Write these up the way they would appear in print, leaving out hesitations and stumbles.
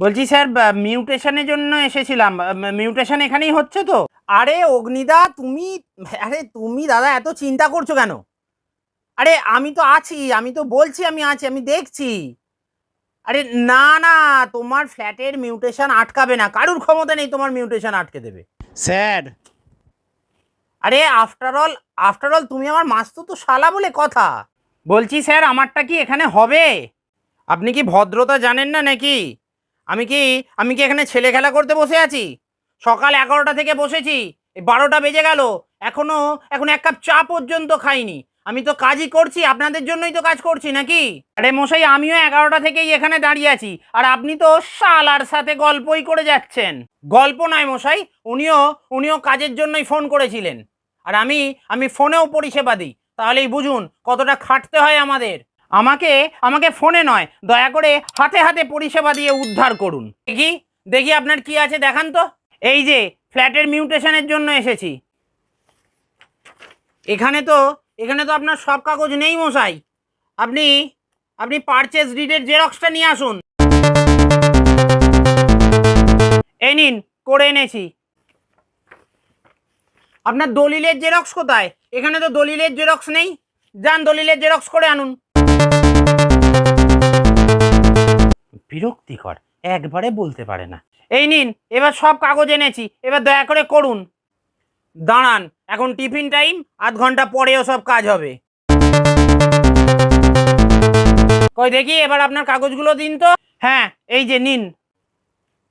বলছি স্যার, মিউটেশনের জন্য এসেছিলাম। মিউটেশন এখানেই হচ্ছে তো? আরে অগ্নিদা, তুমি দাদা এত চিন্তা করছো কেন? আরে আমি তো আছি, আমি তো বলছি আমি আছি, আমি দেখছি। আরে না না, তোমার ফ্ল্যাটের মিউটেশন আটকাবে না, কারুর ক্ষমতা নেই তোমার মিউটেশন আটকে দেবে স্যার। আরে আফটার অল তুমি আমার মাস্তুতো শালা বলে কথা। বলছি স্যার, আমারটা কি এখানে হবে? আপনি কি ভদ্রতা জানেন না নাকি? আমি কি আমি কি এখানে ছেলে খেলা করতে বসে আছি? সকাল 11টা থেকে বসেছি, এই 12টা বেজে গেল, এখন এক কাপ চা পর্যন্ত খাইনি। আমি তো কাজই করছি, আপনাদের জন্যই তো কাজ করছি নাকি? আরে মশাই, আমিও 11টা থেকেই এখানে দাঁড়িয়ে আছি, আর আপনি তো শালার সাথে গল্পই করে যাচ্ছেন। গল্প নয় মশাই, উনিও কাজের জন্যই ফোন করেছিলেন। আর আমি ফোনেও পরিষেবা দিই, তাহলেই বুঝুন কতটা খাটতে হয় আমাদের। আমাকে ফোনে নয়, দয়া করে হাতে হাতে পরিষেবা দিয়ে উদ্ধার করুন। দেখি আপনার কি আছে দেখান তো। এই যে ফ্ল্যাটের মিউটেশনের জন্য এসেছি। এখানে তো আপনার সব কাগজ নেই মশাই। আপনি আপনি পারচেজ ডিডের জেরক্সটা নিয়ে আসুন। এই নিন, করে এনেছি। আপনার দলিলের জেরক্স কোথায়? এখানে তো দলিলের জেরক্স নেই। যান দলিলের জেরক্স করে আনুন। বিরক্তিকর, একবারে বলতে পারে না। এই নিন, এবার সব কাগজ এনেছি, এবার দয়া করে করুন। দাঁড়ান, এখন টিফিন টাইম, আধ ঘন্টা পরেও সব কাজ হবে। কই দেখি, এবার আপনার কাগজগুলো দিন তো। হ্যাঁ, এই যে নিন।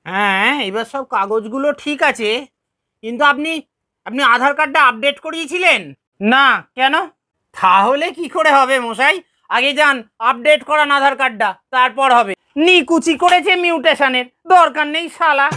হ্যাঁ, এবার সব কাগজগুলো ঠিক আছে, কিন্তু আপনি আধার কার্ডটা আপডেট করিয়েছিলেন না কেন? তাহলে কি করে হবে মশাই? আগে যান আপডেট করান আধার কার্ডটা, তারপর হবে। নিকুচি করেছে মিউটেশনের, দরকার নেই শালা।